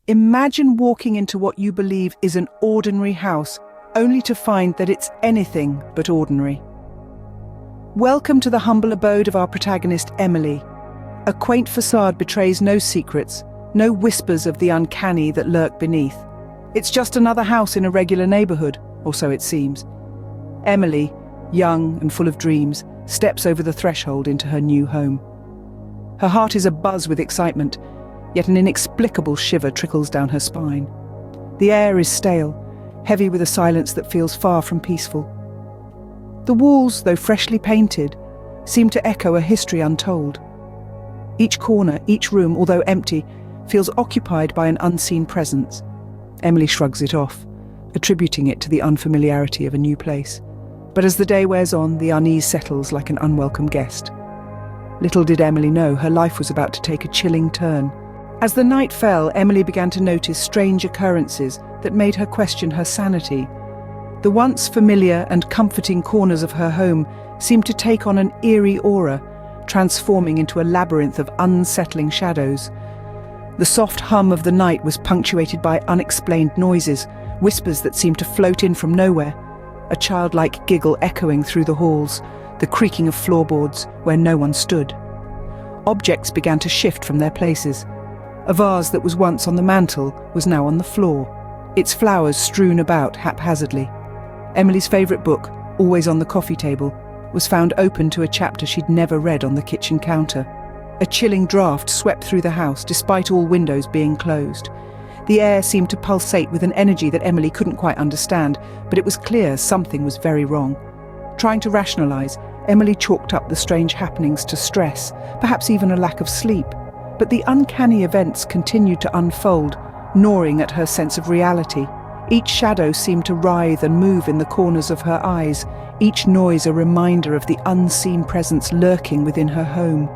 Imagine walking into what you believe is an ordinary house, only to find that it's anything but ordinary. Welcome to the humble abode of our protagonist, Emily. A quaint facade betrays no secrets, no whispers of the uncanny that lurk beneath. It's just another house in a regular neighborhood, or so it seems. Emily, young and full of dreams, steps over the threshold into her new home. Her heart is abuzz with excitement, yet an inexplicable shiver trickles down her spine. The air is stale, heavy with a silence that feels far from peaceful. The walls, though freshly painted, seem to echo a history untold. Each corner, each room, although empty, feels occupied by an unseen presence. Emily shrugs it off, attributing it to the unfamiliarity of a new place. But as the day wears on, the unease settles like an unwelcome guest. Little did Emily know her life was about to take a chilling turn. As the night fell, Emily began to notice strange occurrences that made her question her sanity. The once familiar and comforting corners of her home seemed to take on an eerie aura, transforming into a labyrinth of unsettling shadows. The soft hum of the night was punctuated by unexplained noises, whispers that seemed to float in from nowhere, a childlike giggle echoing through the halls, the creaking of floorboards where no one stood. Objects began to shift from their places. A vase that was once on the mantel was now on the floor, its flowers strewn about haphazardly. Emily's favourite book, always on the coffee table, was found open to a chapter she'd never read on the kitchen counter. A chilling draught swept through the house despite all windows being closed. The air seemed to pulsate with an energy that Emily couldn't quite understand, but it was clear something was very wrong. Trying to rationalise, Emily chalked up the strange happenings to stress, perhaps even a lack of sleep. But the uncanny events continued to unfold, gnawing at her sense of reality. Each shadow seemed to writhe and move in the corners of her eyes, each noise a reminder of the unseen presence lurking within her home.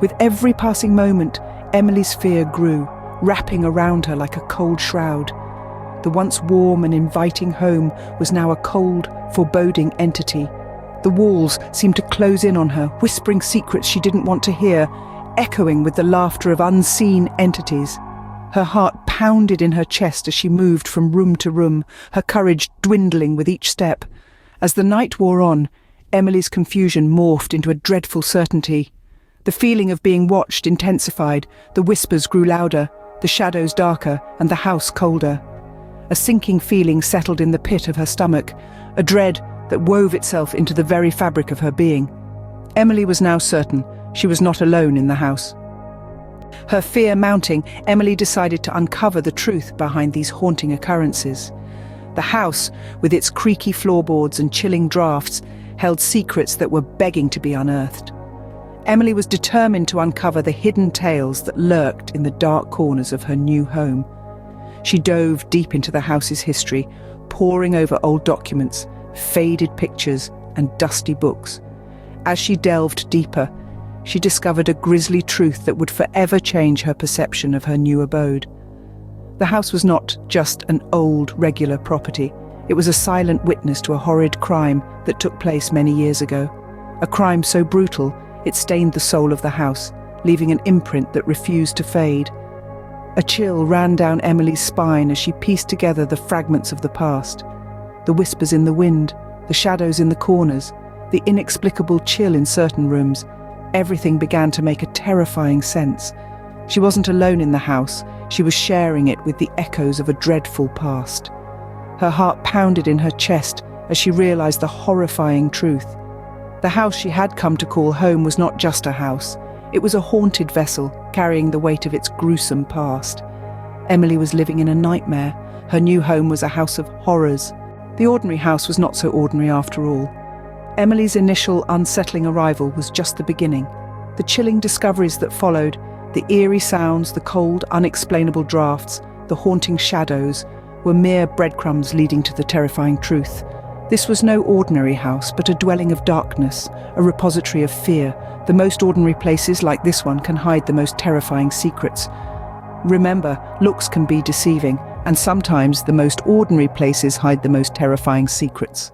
With every passing moment, Emily's fear grew, wrapping around her like a cold shroud. The once warm and inviting home was now a cold, foreboding entity. The walls seemed to close in on her, whispering secrets she didn't want to hear, echoing with the laughter of unseen entities. Her heart pounded in her chest as she moved from room to room, her courage dwindling with each step. As the night wore on, Emily's confusion morphed into a dreadful certainty. The feeling of being watched intensified, the whispers grew louder, the shadows darker, and the house colder. A sinking feeling settled in the pit of her stomach, a dread that wove itself into the very fabric of her being. Emily was now certain she was not alone in the house. Her fear mounting, Emily decided to uncover the truth behind these haunting occurrences. The house, with its creaky floorboards and chilling drafts, held secrets that were begging to be unearthed. Emily was determined to uncover the hidden tales that lurked in the dark corners of her new home. She dove deep into the house's history, poring over old documents, faded pictures, and dusty books. As she delved deeper, she discovered a grisly truth that would forever change her perception of her new abode. The house was not just an old, regular property. It was a silent witness to a horrid crime that took place many years ago. A crime so brutal, it stained the soul of the house, leaving an imprint that refused to fade. A chill ran down Emily's spine as she pieced together the fragments of the past. The whispers in the wind, the shadows in the corners, the inexplicable chill in certain rooms. Everything began to make a terrifying sense. She wasn't alone in the house, she was sharing it with the echoes of a dreadful past. Her heart pounded in her chest as she realized the horrifying truth. The house she had come to call home was not just a house, it was a haunted vessel carrying the weight of its gruesome past. Emily was living in a nightmare. Her new home was a house of horrors. The ordinary house was not so ordinary after all. Emily's initial unsettling arrival was just the beginning. The chilling discoveries that followed, the eerie sounds, the cold, unexplainable drafts, the haunting shadows, were mere breadcrumbs leading to the terrifying truth. This was no ordinary house, but a dwelling of darkness, a repository of fear. The most ordinary places, like this one, can hide the most terrifying secrets. Remember, looks can be deceiving, and sometimes the most ordinary places hide the most terrifying secrets.